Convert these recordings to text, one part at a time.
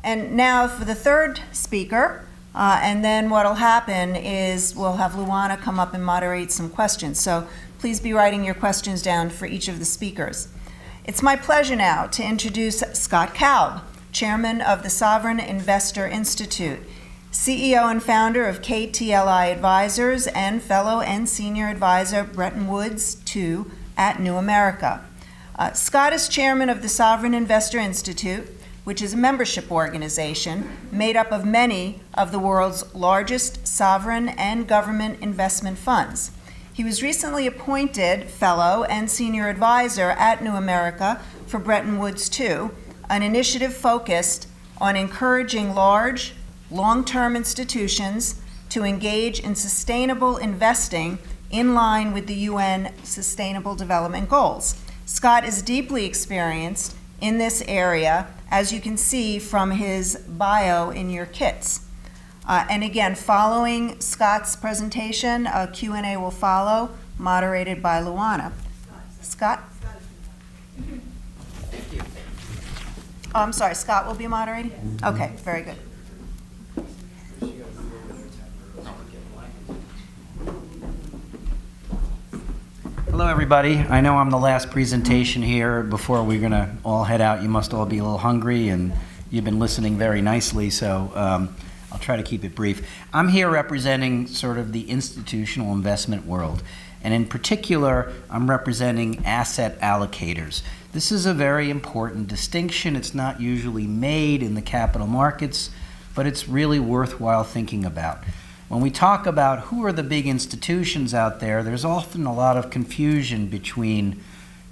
And now for the third speaker, and then what'll happen is we'll have Luana come up and moderate some questions. So please be writing your questions down for each of the speakers. It's my pleasure now to introduce Scott Kalb, Chairman of the Sovereign Investor Institute, CEO and founder of KTLI Advisors, and fellow and senior advisor Bretton Woods II at New America. Scott is chairman of the Sovereign Investor Institute, which is a membership organization made up of many of the world's largest sovereign and government investment funds. He was recently appointed fellow and senior advisor at New America for Bretton Woods II, an initiative focused on encouraging large, long-term institutions to engage in sustainable investing in line with the UN Sustainable Development Goals. Scott is deeply experienced in this area, as you can see from his bio in your kits. And again, following Scott's presentation, a Q&A will follow, moderated by Luana. Scott? Thank you. Oh, I'm sorry, Scott will be moderating? Okay, very good. Hello, everybody. I know I'm the last presentation here before we're going to all head out. You must all be a little hungry, and you've been listening very nicely, so I'll try to keep it brief. I'm here representing sort of the institutional investment world, and in particular, I'm representing asset allocators. This is a very important distinction. It's not usually made in the capital markets, but it's really worthwhile thinking about. When we talk about who are the big institutions out there, there's often a lot of confusion between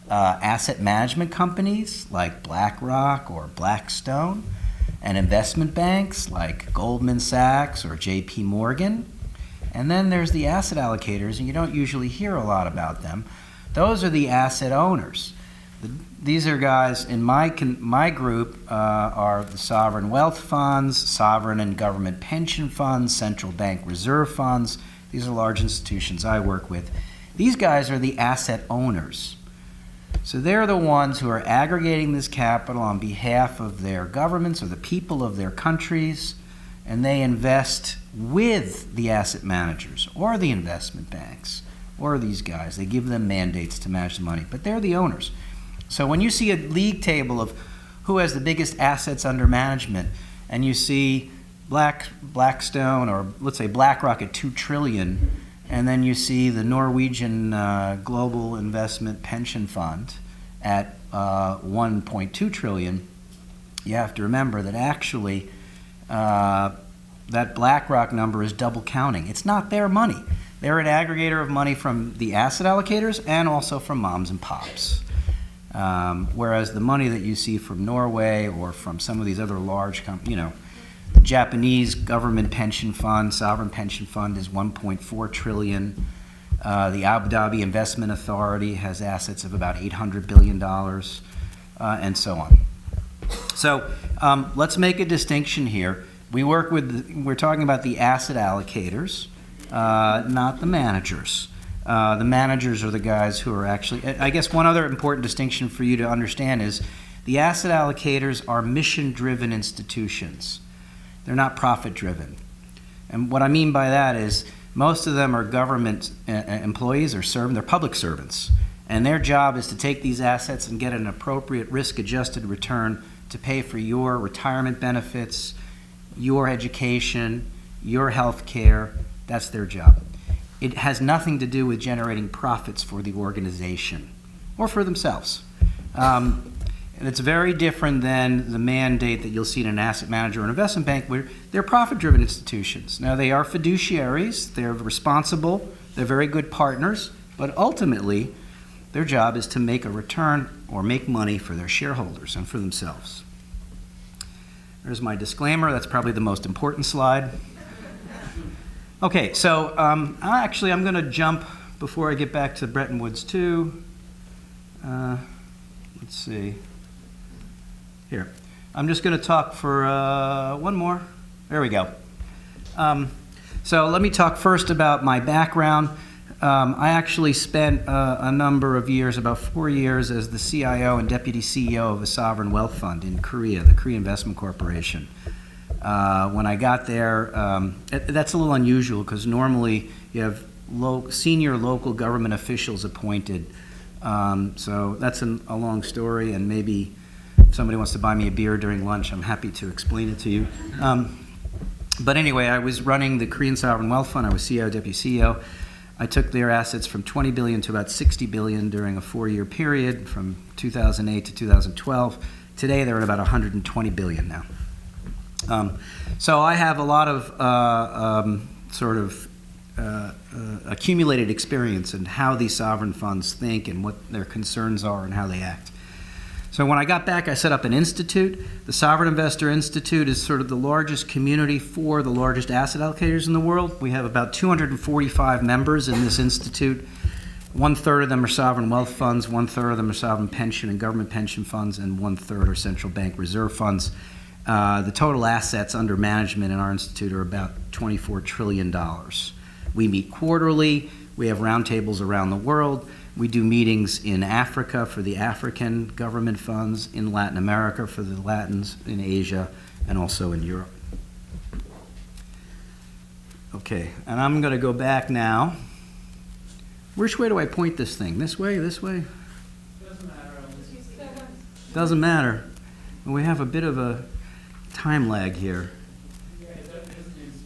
asset management companies like BlackRock or Blackstone and investment banks like Goldman Sachs or JP Morgan. And then there's the asset allocators, and you don't usually hear a lot about them. Those are the asset owners. These are guys in my group are the sovereign wealth funds, sovereign and government pension funds, central bank reserve funds. These are large institutions I work with. These guys are the asset owners. So they're the ones who are aggregating this capital on behalf of their governments or the people of their countries, and they invest with the asset managers or the investment banks or these guys. They give them mandates to manage the money, but they're the owners. So when you see a league table of who has the biggest assets under management, and you see Blackstone, or let's say BlackRock at $2 trillion, and then you see the Norwegian Global Investment Pension Fund at $1.2 trillion, you have to remember that actually that BlackRock number is double counting. It's not their money. They're an aggregator of money from the asset allocators and also from moms and pops. Whereas the money that you see from Norway or from some of these other large companies, the Japanese government pension fund, sovereign pension fund is $1.4 trillion. The Abu Dhabi Investment Authority has assets of about $800 billion, and so on. So let's make a distinction here. We're talking about the asset allocators, not the managers. The managers are the guys who are actually, I guess one other important distinction for you to understand is the asset allocators are mission-driven institutions. They're not profit-driven. And what I mean by that is most of them are government employees or they're public servants. And their job is to take these assets and get an appropriate risk-adjusted return to pay for your retirement benefits, your education, your health care. That's their job. It has nothing to do with generating profits for the organization or for themselves. And it's very different than the mandate that you'll see in an asset manager or an investment bank, where they're profit-driven institutions. Now, they are fiduciaries, they're responsible, they're very good partners, but ultimately, their job is to make a return or make money for their shareholders and for themselves. There's my disclaimer. That's probably the most important slide. Okay, so actually I'm going to jump before I get back to Bretton Woods II. Let's see. Here. I'm just going to talk for one more. There we go. So let me talk first about my background. I actually spent a number of years, about 4 years, as the CIO and deputy CEO of a sovereign wealth fund in Korea, the Korea Investment Corporation. When I got there, that's a little unusual because normally you have senior local government officials appointed. So that's a long story, and maybe if somebody wants to buy me a beer during lunch, I'm happy to explain it to you. But anyway, I was running the Korean Sovereign Wealth Fund. I was CEO, deputy CEO. I took their assets from 20 billion to about 60 billion during a 4-year period from 2008 to 2012. Today, they're at about 120 billion now. So I have a lot of accumulated experience in how these sovereign funds think and what their concerns are and how they act. So when I got back, I set up an institute. The Sovereign Investor Institute is sort of the largest community for the largest asset allocators in the world. We have about 245 members in this institute. 1/3 of them are sovereign wealth funds, 1/3 of them are sovereign pension and government pension funds, and 1/3 are central bank reserve funds. The total assets under management in our institute are about $24 trillion. We meet quarterly. We have roundtables around the world. We do meetings in Africa for the African government funds, in Latin America for the Latins, in Asia, and also in Europe. Okay, and I'm going to go back now. Which way do I point this thing? This way, this way? Doesn't matter. Doesn't matter. We have a bit of a time lag here. Yeah, that is.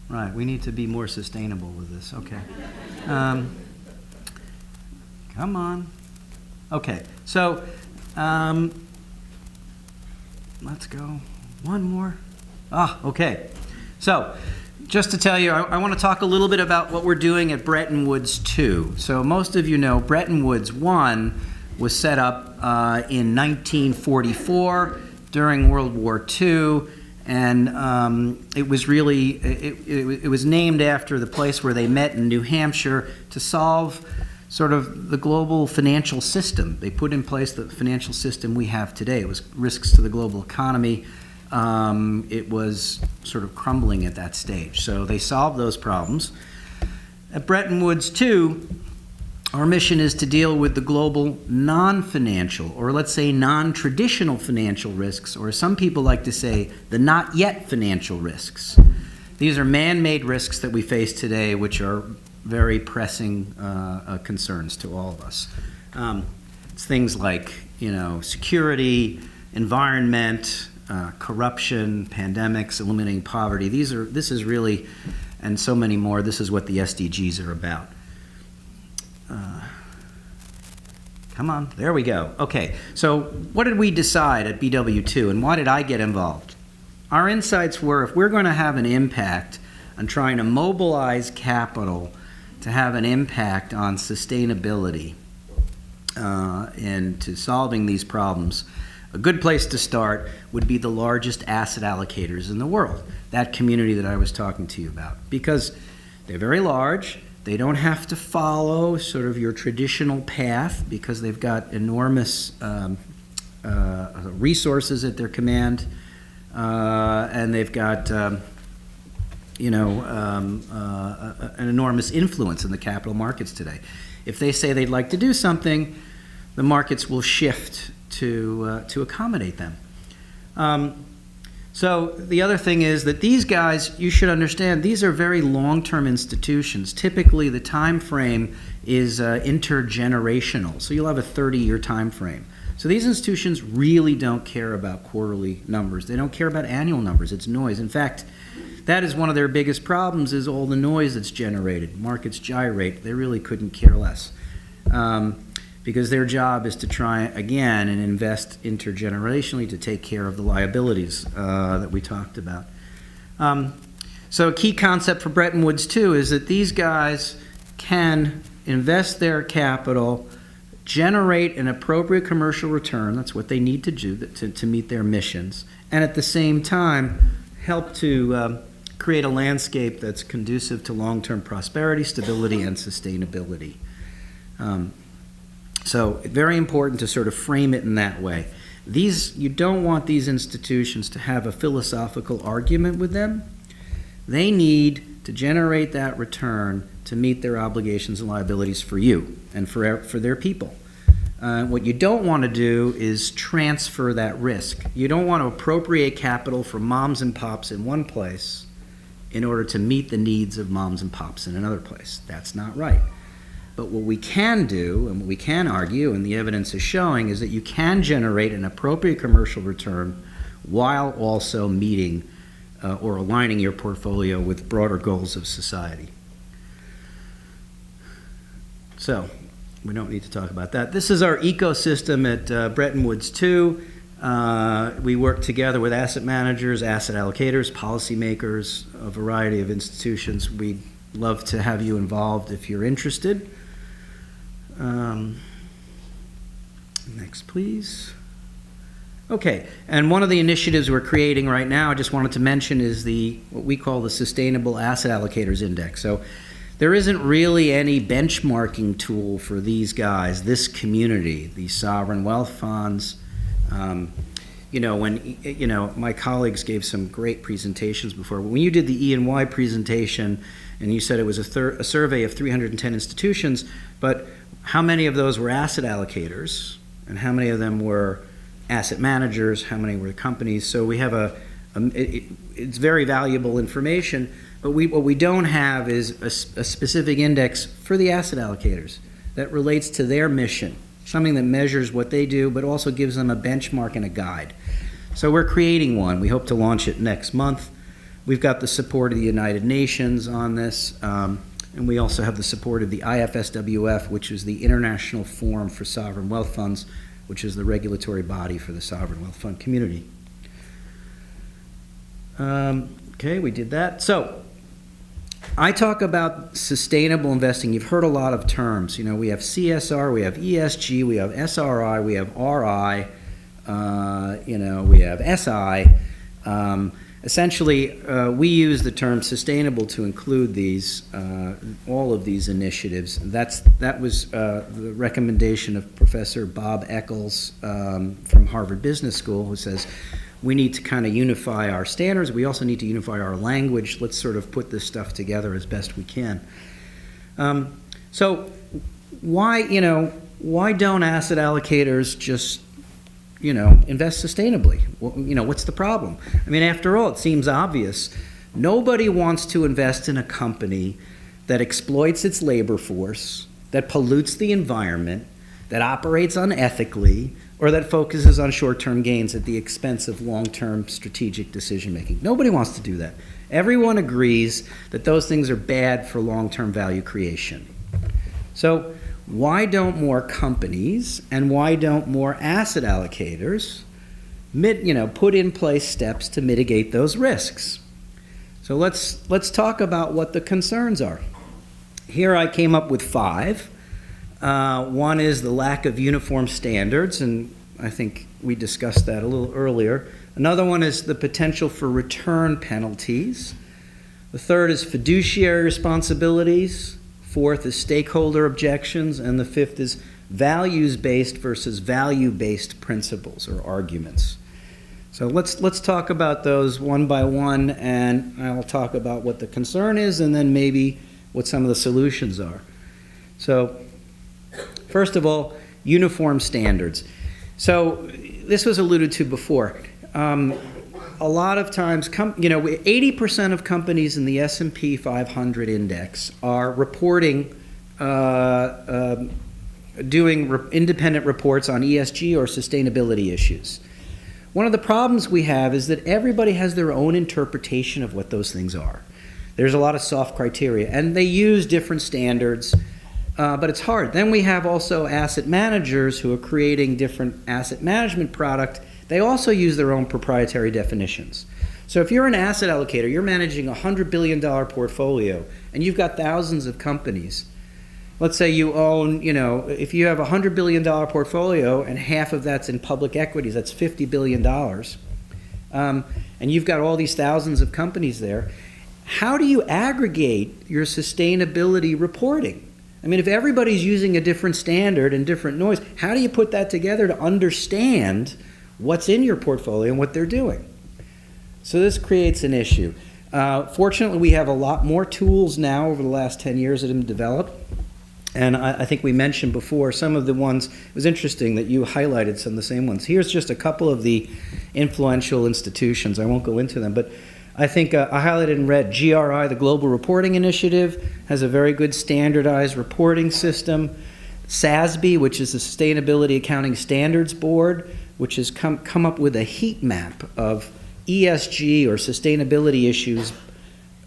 Right, we need to be more sustainable with this. Okay. Come on. Okay, so let's go. One more. Okay. So just to tell you, I want to talk a little bit about what we're doing at Bretton Woods 2. So most of you know Bretton Woods 1 was set up in 1944 during World War II, and it was really, it was named after the place where they met in New Hampshire to solve sort of the global financial system. They put in place the financial system we have today. It was risks to the global economy. It was sort of crumbling at that stage. So they solved those problems. At Bretton Woods 2, our mission is to deal with the global non-financial, or let's say non-traditional financial risks, or some people like to say the not yet financial risks. These are man-made risks that we face today, which are very pressing concerns to all of us. It's things like, security, environment, corruption, pandemics, eliminating poverty. This is really, and so many more, this is what the SDGs are about. Come on, there we go. Okay, so what did we decide at BW2 and why did I get involved? Our insights were if we're going to have an impact on trying to mobilize capital to have an impact on sustainability and to solving these problems, a good place to start would be the largest asset allocators in the world, that community that I was talking to you about, because they're very large. They don't have to follow sort of your traditional path because they've got enormous resources at their command, and they've got an enormous influence in the capital markets today. If they say they'd like to do something, the markets will shift to accommodate them. So the other thing is that these guys, you should understand, these are very long-term institutions. Typically, the time frame is intergenerational. So you'll have a 30-year time frame. So these institutions really don't care about quarterly numbers. They don't care about annual numbers. It's noise. In fact, that is one of their biggest problems is all the noise that's generated. Markets gyrate. They really couldn't care less. Because their job is to try again and invest intergenerationally to take care of the liabilities that we talked about. So a key concept for Bretton Woods 2 is that these guys can invest their capital, generate an appropriate commercial return, that's what they need to do to meet their missions, and at the same time help to create a landscape that's conducive to long-term prosperity, stability, and sustainability. So very important to sort of frame it in that way. You don't want these institutions to have a philosophical argument with them. They need to generate that return to meet their obligations and liabilities for you and for their people. What you don't want to do is transfer that risk. You don't want to appropriate capital from moms and pops in one place in order to meet the needs of moms and pops in another place. That's not right. But what we can do, and what we can argue, and the evidence is showing, is that you can generate an appropriate commercial return while also meeting or aligning your portfolio with broader goals of society. So, we don't need to talk about that. This is our ecosystem at Bretton Woods 2. We work together with asset managers, asset allocators, policymakers, a variety of institutions. We'd love to have you involved if you're interested. Next, please. Okay, and one of the initiatives we're creating right now, I just wanted to mention, is what we call the Sustainable Asset Allocators Index. So there isn't really any benchmarking tool for these guys, this community, these sovereign wealth funds. My colleagues gave some great presentations before. When you did the E&Y presentation, and you said it was a survey of 310 institutions, but how many of those were asset allocators, and how many of them were asset managers, how many were companies? So we have it's very valuable information, but what we don't have is a specific index for the asset allocators that relates to their mission, something that measures what they do, but also gives them a benchmark and a guide. So we're creating one. We hope to launch it next month. We've got the support of the United Nations on this, and we also have the support of the IFSWF, which is the International Forum for Sovereign Wealth Funds, which is the regulatory body for the sovereign wealth fund community. Okay, we did that. So I talk about sustainable investing. You've heard a lot of terms. We have CSR, we have ESG, we have SRI, we have RI, we have SI. Essentially, we use the term sustainable to include all of these initiatives. That was the recommendation of Professor Bob Eccles from Harvard Business School, who says we need to kind of unify our standards. We also need to unify our language. Let's sort of put this stuff together as best we can. So why don't asset allocators just invest sustainably? What's the problem? I mean, after all, it seems obvious. Nobody wants to invest in a company that exploits its labor force, that pollutes the environment, that operates unethically, or that focuses on short-term gains at the expense of long-term strategic decision-making. Nobody wants to do that. Everyone agrees that those things are bad for long-term value creation. So why don't more companies and why don't more asset allocators put in place steps to mitigate those risks? So let's talk about what the concerns are. Here I came up with 5. One is the lack of uniform standards, and I think we discussed that a little earlier. Another one is the potential for return penalties. The third is fiduciary responsibilities. Fourth is stakeholder objections, and the fifth is values-based versus value-based principles or arguments. So let's talk about those one by one, and I'll talk about what the concern is and then maybe what some of the solutions are. So first of all, uniform standards. So this was alluded to before. A lot of times, 80% of companies in the S&P 500 index are reporting, doing independent reports on ESG or sustainability issues. One of the problems we have is that everybody has their own interpretation of what those things are. There's a lot of soft criteria, and they use different standards, but it's hard. Then we have also asset managers who are creating different asset management product. They also use their own proprietary definitions. So if you're an asset allocator, you're managing a $100 billion portfolio, and you've got thousands of companies. Let's say you own, if you have a $100 billion portfolio and half of that's in public equities, that's $50 billion, and you've got all these thousands of companies there, how do you aggregate your sustainability reporting? I mean, if everybody's using a different standard and different noise, how do you put that together to understand what's in your portfolio and what they're doing? So this creates an issue. Fortunately, we have a lot more tools now over the last 10 years that have been developed. And I think we mentioned before some of the ones, it was interesting that you highlighted some of the same ones. Here's just a couple of the influential institutions. I won't go into them, but I think I highlighted in red, GRI, the Global Reporting Initiative, has a very good standardized reporting system. SASB, which is the Sustainability Accounting Standards Board, which has come up with a heat map of ESG or sustainability issues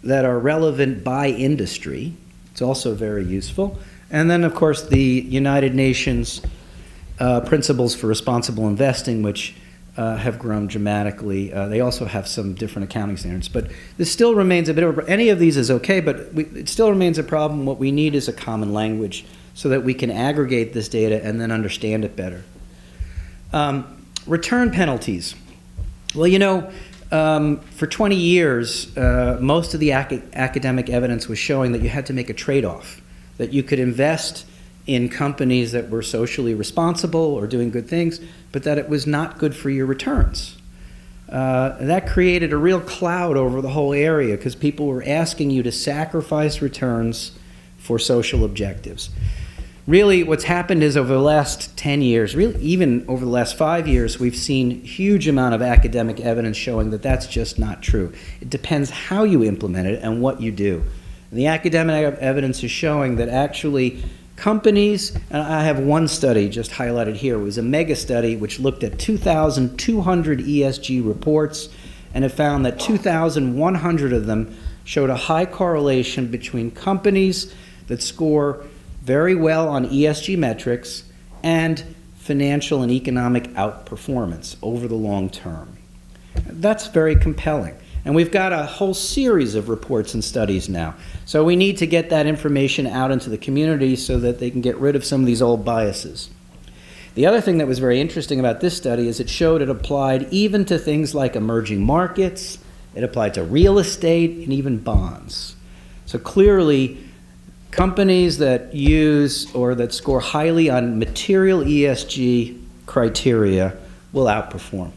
that are relevant by industry. It's also very useful. And then, of course, the United Nations Principles for Responsible Investing, which have grown dramatically. They also have some different accounting standards. But this still remains a bit of any of these is okay, but it still remains a problem. What we need is a common language so that we can aggregate this data and then understand it better. Return penalties. Well, you know, for 20 years, most of the academic evidence was showing that you had to make a trade-off, that you could invest in companies that were socially responsible or doing good things, but that it was not good for your returns. That created a real cloud over the whole area because people were asking you to sacrifice returns for social objectives. Really, what's happened is over the last 10 years, really even over the last 5 years, we've seen huge amount of academic evidence showing that that's just not true. It depends how you implement it and what you do. And the academic evidence is showing that actually companies, and I have one study just highlighted here, it was a mega study which looked at 2,200 ESG reports, and it found that 2,100 of them showed a high correlation between companies that score very well on ESG metrics and financial and economic outperformance over the long term. That's very compelling. And we've got a whole series of reports and studies now. So we need to get that information out into the community so that they can get rid of some of these old biases. The other thing that was very interesting about this study is it showed it applied even to things like emerging markets, it applied to real estate, and even bonds. So clearly, companies that use or that score highly on material ESG criteria will outperform.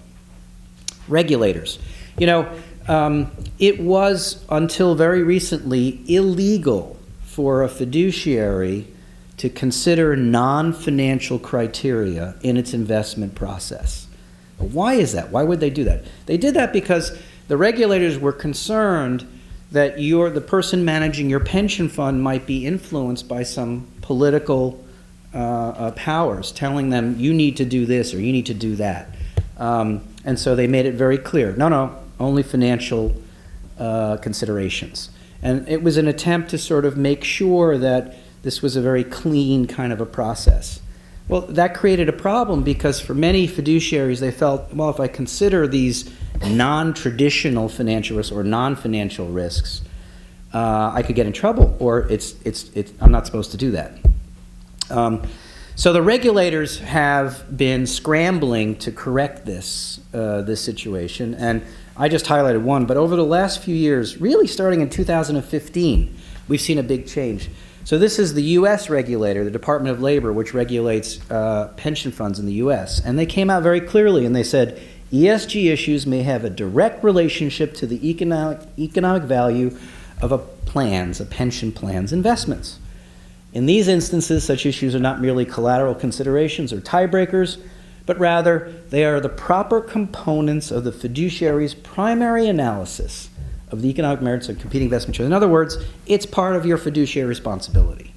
Regulators. You know, it was until very recently illegal for a fiduciary to consider non-financial criteria in its investment process. Why is that? Why would they do that? They did that because the regulators were concerned that the person managing your pension fund might be influenced by some political powers telling them you need to do this or you need to do that. And so they made it very clear, no, only financial considerations. And it was an attempt to sort of make sure that this was a very clean kind of a process. Well, that created a problem because for many fiduciaries, they felt, well, if I consider these non-traditional financial risks or non-financial risks, I could get in trouble, or I'm not supposed to do that. So the regulators have been scrambling to correct this situation, and I just highlighted one, but over the last few years, really starting in 2015, we've seen a big change. So this is the U.S. regulator, the Department of Labor, which regulates pension funds in the U.S., and they came out very clearly and they said, ESG issues may have a direct relationship to the economic value of a pension plan's investments. In these instances, such issues are not merely collateral considerations or tiebreakers, but rather they are the proper components of the fiduciary's primary analysis of the economic merits of competing investment choices. In other words, it's part of your fiduciary responsibility.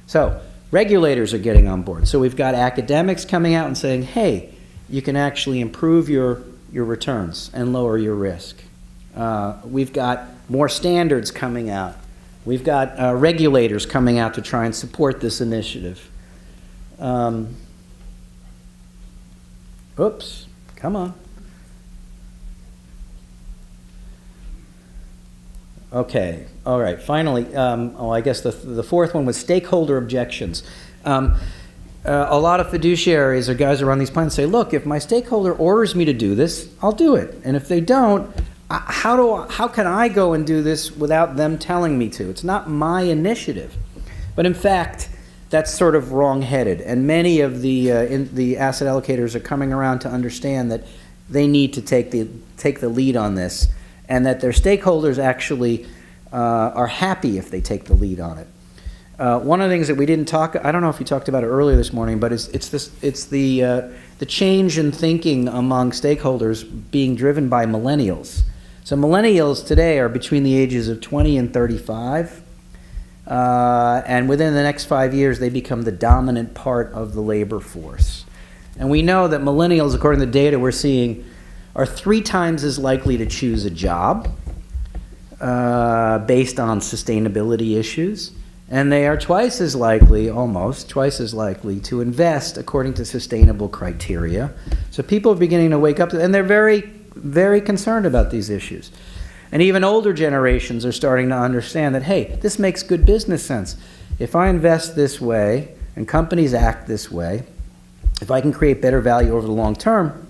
So regulators are getting on board. So we've got academics coming out and saying, hey, you can actually improve your returns and lower your risk. We've got more standards coming out. We've got regulators coming out to try and support this initiative. Oops, come on. Okay, all right, finally, I guess the fourth one was stakeholder objections. A lot of fiduciaries or guys who run these plans say, look, if my stakeholder orders me to do this, I'll do it. And if they don't, how can I go and do this without them telling me to? It's not my initiative. But in fact, that's sort of wrong-headed. And many of the asset allocators are coming around to understand that they need to take the lead on this and that their stakeholders actually are happy if they take the lead on it. One of the things that we didn't talk, I don't know if you talked about it earlier this morning, but it's the change in thinking among stakeholders being driven by millennials. So millennials today are between the ages of 20 and 35, and within the next 5 years they become the dominant part of the labor force. And we know that millennials, according to the data we're seeing, are 3 times as likely to choose a job based on sustainability issues. And they are twice as likely, almost twice as likely, to invest according to sustainable criteria. So people are beginning to wake up, and they're very, very concerned about these issues. And even older generations are starting to understand that, hey, this makes good business sense. If I invest this way, and companies act this way, if I can create better value over the long term,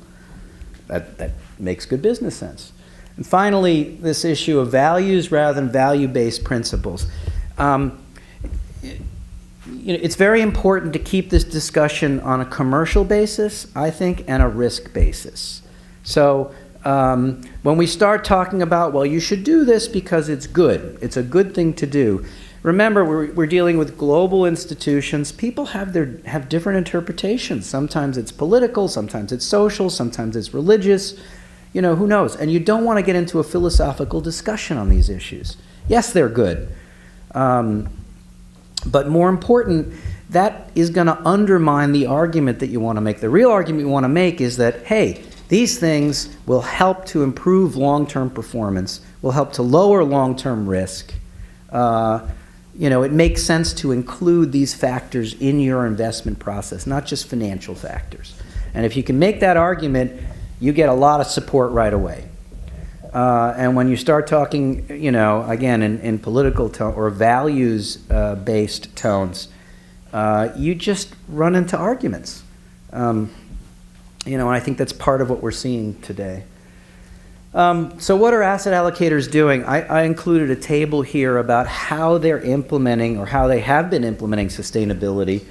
that makes good business sense. And finally, this issue of values rather than value-based principles. It's very important to keep this discussion on a commercial basis, I think, and a risk basis. So when we start talking about, well, you should do this because it's good, it's a good thing to do. Remember, we're dealing with global institutions. People have different interpretations. Sometimes it's political, sometimes it's social, sometimes it's religious. Who knows? And you don't want to get into a philosophical discussion on these issues. Yes, they're good. But more important, that is going to undermine the argument that you want to make. The real argument you want to make is that, hey, these things will help to improve long-term performance, will help to lower long-term risk. It makes sense to include these factors in your investment process, not just financial factors. And if you can make that argument, you get a lot of support right away. And when you start talking, again, in political tone or values-based tones, you just run into arguments. And I think that's part of what we're seeing today. So what are asset allocators doing? I included a table here about how they're implementing or how they have been implementing sustainability.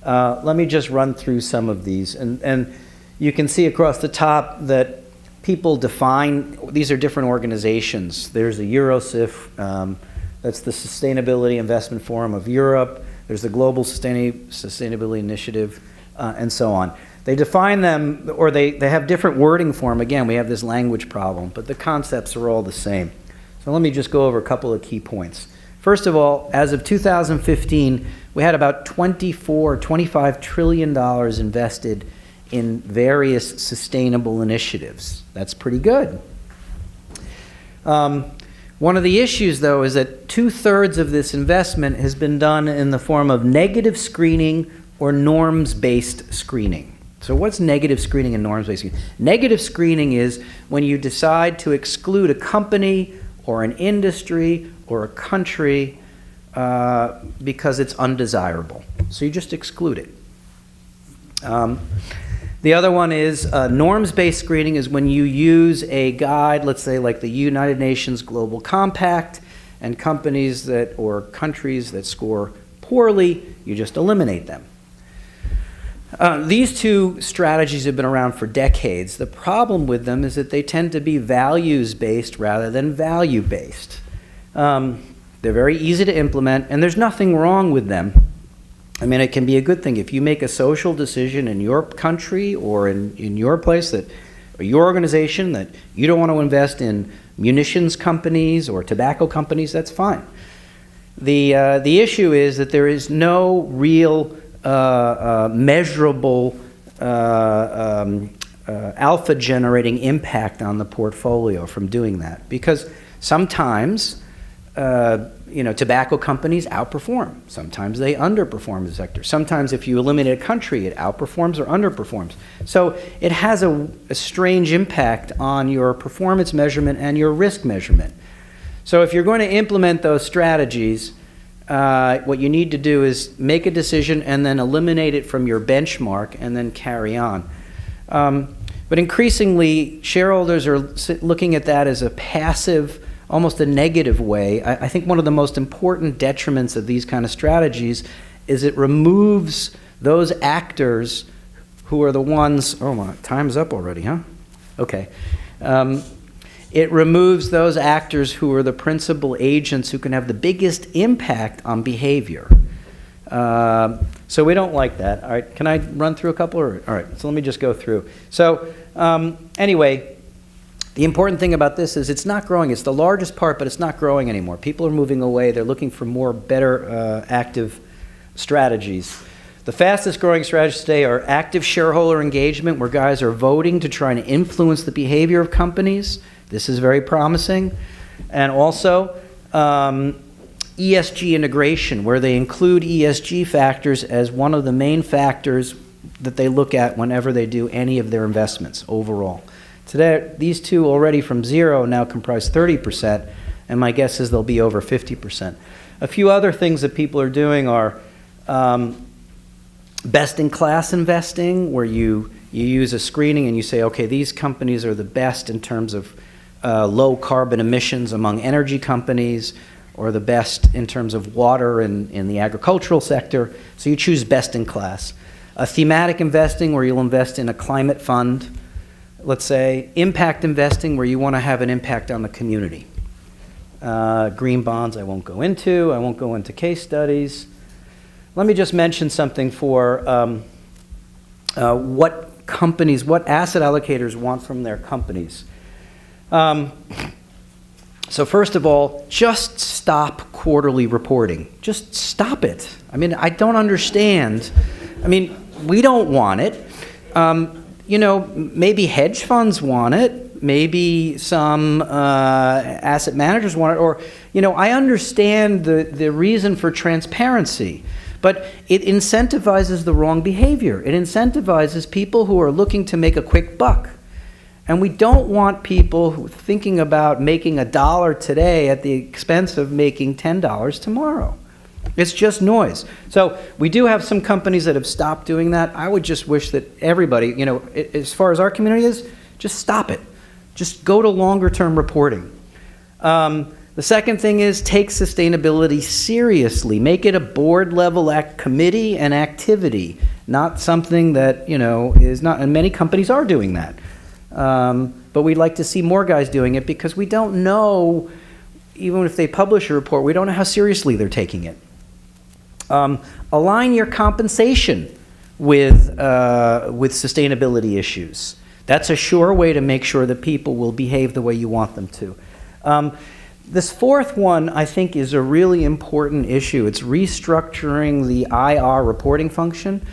Let me just run through some of these. And you can see across the top that people define, these are different organizations. There's the EuroSIF, that's the Sustainability Investment Forum of Europe. There's the Global Sustainability Initiative, and so on. They define them, or they have different wording for them. Again, we have this language problem, but the concepts are all the same. So let me just go over a couple of key points. First of all, as of 2015, we had about $25 trillion invested in various sustainable initiatives. That's pretty good. One of the issues, though, is that 2/3 of this investment has been done in the form of negative screening or norms-based screening. So what's negative screening and norms-based screening? Negative screening is when you decide to exclude a company or an industry or a country because it's undesirable. So you just exclude it. The other one is norms-based screening is when you use a guide, let's say like the United Nations Global Compact, and companies or countries that score poorly, you just eliminate them. These two strategies have been around for decades. The problem with them is that they tend to be values-based rather than value-based. They're very easy to implement, and there's nothing wrong with them. I mean, it can be a good thing. If you make a social decision in your country or in your place or your organization that you don't want to invest in munitions companies or tobacco companies, that's fine. The issue is that there is no real measurable alpha-generating impact on the portfolio from doing that. Because sometimes tobacco companies outperform. Sometimes they underperform the sector. Sometimes if you eliminate a country, it outperforms or underperforms. So it has a strange impact on your performance measurement and your risk measurement. So if you're going to implement those strategies, what you need to do is make a decision and then eliminate it from your benchmark and then carry on. But increasingly, shareholders are looking at that as a passive, almost a negative way. I think one of the most important detriments of these kind of strategies is it removes those actors who are the ones, oh my, time's up already, huh? Okay. It removes those actors who are the principal agents who can have the biggest impact on behavior. So we don't like that. All right, can I run through a couple? All right, so let me just go through. So anyway, the important thing about this is it's not growing. It's the largest part, but it's not growing anymore. People are moving away. They're looking for more, better, active strategies. The fastest growing strategies today are active shareholder engagement, where guys are voting to try and influence the behavior of companies. This is very promising. And also ESG integration, where they include ESG factors as one of the main factors that they look at whenever they do any of their investments overall. Today, these two already from zero now comprise 30%, and my guess is they'll be over 50%. A few other things that people are doing are best-in-class investing, where you use a screening and you say, okay, these companies are the best in terms of low carbon emissions among energy companies, or the best in terms of water in the agricultural sector. So you choose best-in-class. Thematic investing, where you'll invest in a climate fund, let's say. Impact investing, where you want to have an impact on the community. Green bonds I won't go into. I won't go into case studies. Let me just mention something for what asset allocators want from their companies. So first of all, just stop quarterly reporting. Just stop it. I mean, I don't understand. I mean, we don't want it. Maybe hedge funds want it. Maybe some asset managers want it. Or, I understand the reason for transparency. But it incentivizes the wrong behavior. It incentivizes people who are looking to make a quick buck. And we don't want people who are thinking about making $1 today at the expense of making $10 tomorrow. It's just noise. So we do have some companies that have stopped doing that. I would just wish that everybody, as far as our community is, just stop it. Just go to longer term reporting. The second thing is take sustainability seriously. Make it a board level committee and activity, not something that, is not, and many companies are doing that. But we'd like to see more guys doing it because we don't know, even if they publish a report, we don't know how seriously they're taking it. Align your compensation with sustainability issues. That's a sure way to make sure that people will behave the way you want them to. This fourth one, I think, is a really important issue. It's restructuring the IR reporting function.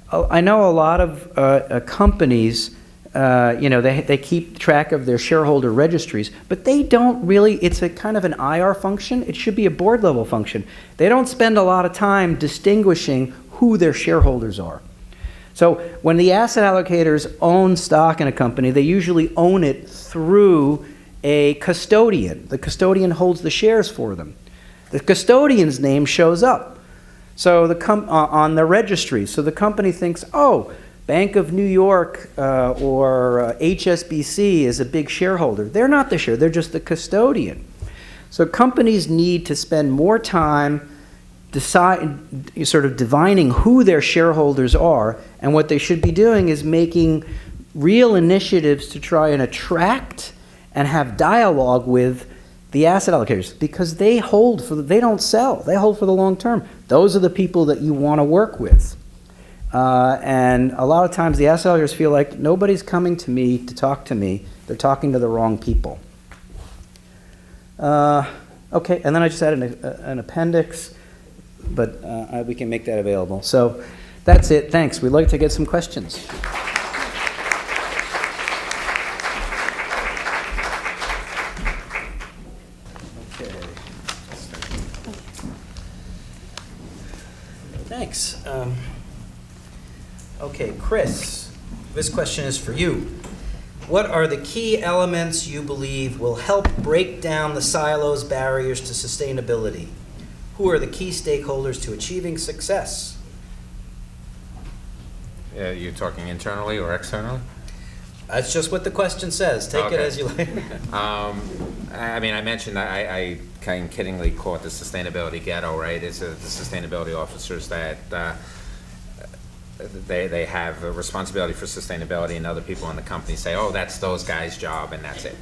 I know a lot of companies, they keep track of their shareholder registries, but they don't really, it's a kind of an IR function. It should be a board level function. They don't spend a lot of time distinguishing who their shareholders are. So when the asset allocators own stock in a company, they usually own it through a custodian. The custodian holds the shares for them. The custodian's name shows up on the registry. So the company thinks, oh, Bank of New York or HSBC is a big shareholder. They're not the share, they're just the custodian. So companies need to spend more time sort of divining who their shareholders are, and what they should be doing is making real initiatives to try and attract and have dialogue with the asset allocators, because they don't sell, they hold for the long term. Those are the people that you want to work with. And a lot of times the asset allocators feel like nobody's coming to me to talk to me, they're talking to the wrong people. Okay, and then I just added an appendix, but we can make that available. So that's it, thanks. We'd like to get some questions. Thanks. Okay, Chris, this question is for you. What are the key elements you believe will help break down the silos barriers to sustainability? Who are the key stakeholders to achieving success? You're talking internally or externally? That's just what the question says. Take it as you like. I mean, I mentioned I kind of kiddingly call it the sustainability ghetto, right? It's the sustainability officers that they have a responsibility for sustainability, and other people in the company say, oh, that's those guys' job, and that's it.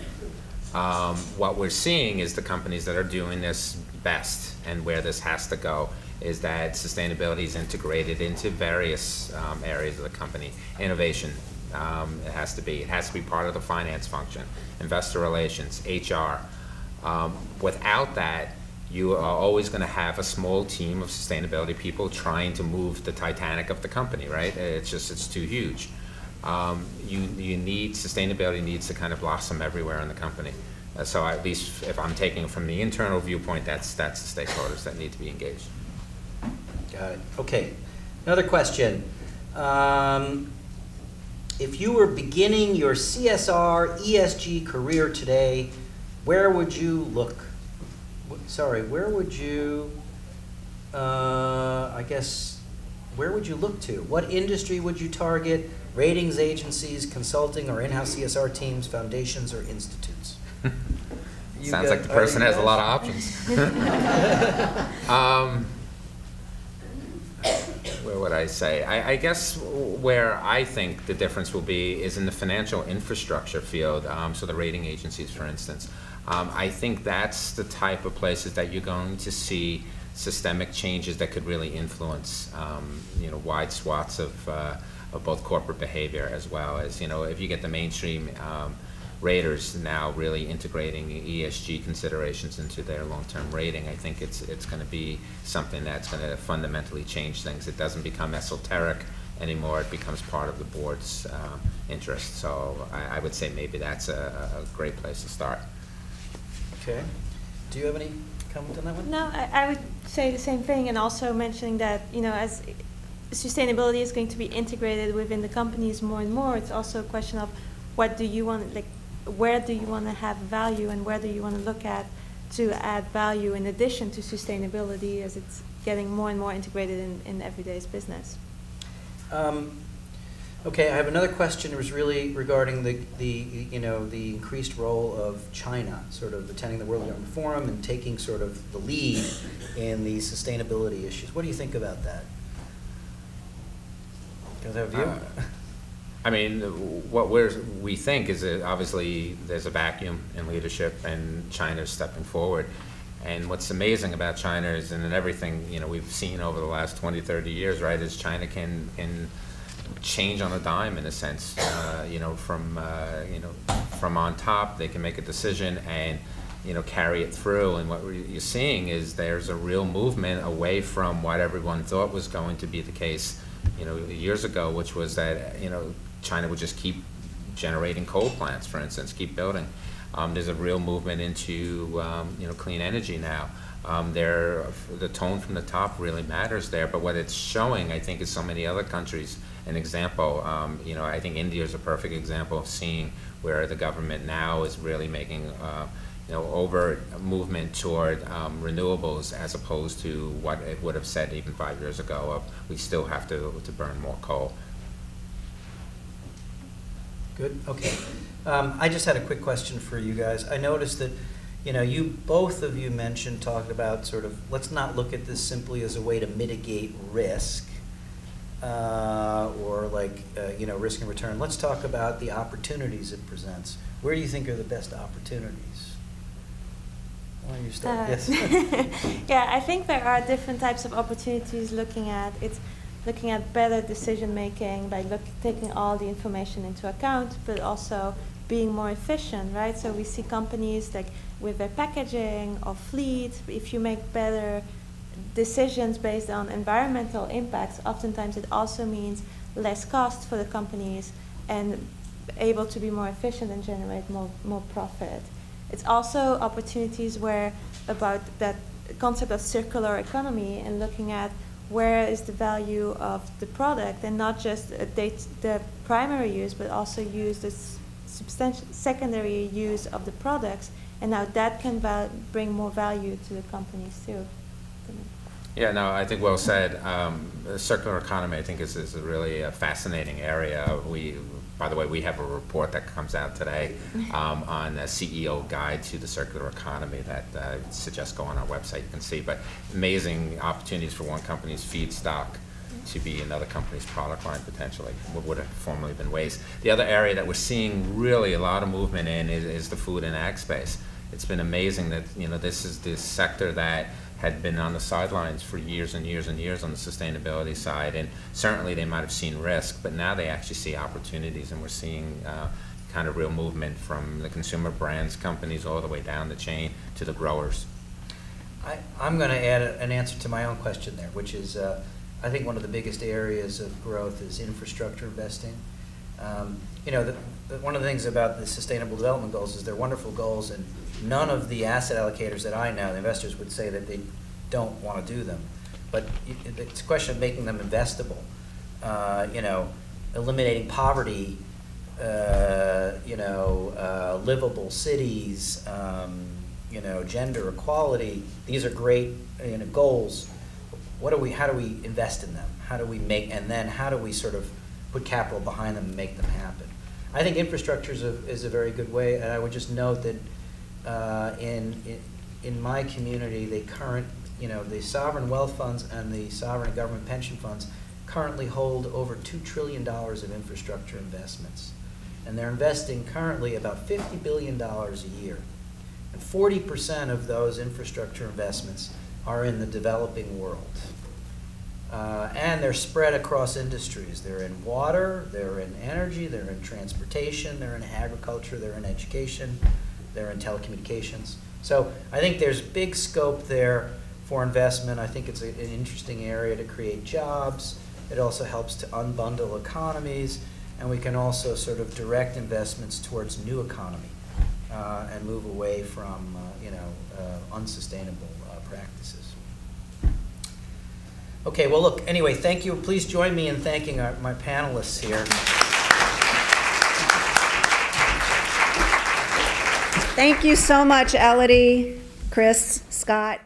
What we're seeing is the companies that are doing this best and where this has to go is that sustainability is integrated into various areas of the company. Innovation, it has to be. It has to be part of the finance function, investor relations, HR. Without that, you are always going to have a small team of sustainability people trying to move the Titanic of the company, right? It's too huge. Sustainability needs to kind of blossom everywhere in the company. So at least if I'm taking it from the internal viewpoint, that's the stakeholders that need to be engaged. Got it. Okay. Another question. If you were beginning your CSR, ESG career today, where would you look? Where would you, where would you look to? What industry would you target? Ratings agencies, consulting, or in-house CSR teams, foundations, or institutes? Sounds like the person has a lot of options. Where would I say? I guess where I think the difference will be is in the financial infrastructure field, so the rating agencies, for instance. I think that's the type of places that you're going to see systemic changes that could really influence, wide swaths of both corporate behavior as well as, if you get the mainstream raters now really integrating ESG considerations into their long-term rating, I think it's going to be something that's going to fundamentally change things. It doesn't become esoteric anymore. It becomes part of the board's interest. So I would say maybe that's a great place to start. Okay. Do you have any comment on that one? No, I would say the same thing, and also mentioning that, as sustainability is going to be integrated within the companies more and more, it's also a question of what do you want, where do you want to have value and where do you want to look at to add value in addition to sustainability as it's getting more and more integrated in everyday's business. Okay, I have another question. It was really regarding the increased role of China, sort of attending the World Economic Forum and taking sort of the lead in the sustainability issues. What do you think about that? Do you have a view? I mean, what we think is that obviously there's a vacuum in leadership and China's stepping forward. And what's amazing about China is, and in everything, we've seen over the last 20, 30 years, right, is China can change on a dime in a sense, from on top, they can make a decision and, carry it through. And what you're seeing is there's a real movement away from what everyone thought was going to be the case, years ago, which was that, China would just keep generating coal plants, for instance, keep building. There's a real movement into, clean energy now. The tone from the top really matters there, but what it's showing, I think, is so many other countries. An example, I think India is a perfect example of seeing where the government now is really making, overt movement toward renewables as opposed to what it would have said even 5 years ago of we still have to burn more coal. Good. Okay. I just had a quick question for you guys. I noticed that, both of you talked about sort of, let's not look at this simply as a way to mitigate risk or risk and return. Let's talk about the opportunities it presents. Where do you think are the best opportunities? Why don't you start? Yes. Yeah, I think there are different types of opportunities looking at better decision making by taking all the information into account, but also being more efficient, right? So we see companies with their packaging or fleet, if you make better decisions based on environmental impacts, oftentimes it also means less cost for the companies and able to be more efficient and generate more profit. It's also opportunities about that concept of circular economy and looking at where is the value of the product and not just the primary use, but also use the substantial secondary use of the products, and now that can bring more value to the companies too. Yeah, no, I think well said. Circular economy, I think, is a really fascinating area. By the way, we have a report that comes out today on a CEO guide to the circular economy that I suggest go on our website. You can see, but amazing opportunities for one company's feedstock to be another company's product line potentially, what would have formerly been waste. The other area that we're seeing really a lot of movement in is the food and ag space. It's been amazing that, you know, this is this sector that had been on the sidelines for years and years and years on the sustainability side, and certainly they might have seen risk, but now they actually see opportunities, and we're seeing kind of real movement from the consumer brands companies all the way down the chain to the growers. I'm going to add an answer to my own question there, which is I think one of the biggest areas of growth is infrastructure investing. You know, one of the things about the Sustainable Development Goals is they're wonderful goals, and none of the asset allocators that I know, the investors, would say that they don't want to do them. But it's a question of making them investable. You know, eliminating poverty, you know, livable cities, you know, gender equality. These are great, you know, goals. How do we invest in them? How do we make, and then how do we sort of put capital behind them and make them happen? I think infrastructure is a very good way, and I would just note that in my community, the sovereign wealth funds and the sovereign government pension funds currently hold over $2 trillion of infrastructure investments. And they're investing currently about $50 billion a year. And 40% of those infrastructure investments are in the developing world. And they're spread across industries. They're in water, they're in energy, they're in transportation, they're in agriculture, they're in education, they're in telecommunications. So I think there's big scope there for investment. I think it's an interesting area to create jobs. It also helps to unbundle economies, and we can also sort of direct investments towards new economy and move away from unsustainable practices. Okay, well, look, anyway, thank you. Please join me in thanking my panelists here. Thank you so much, Elodie, Chris, Scott.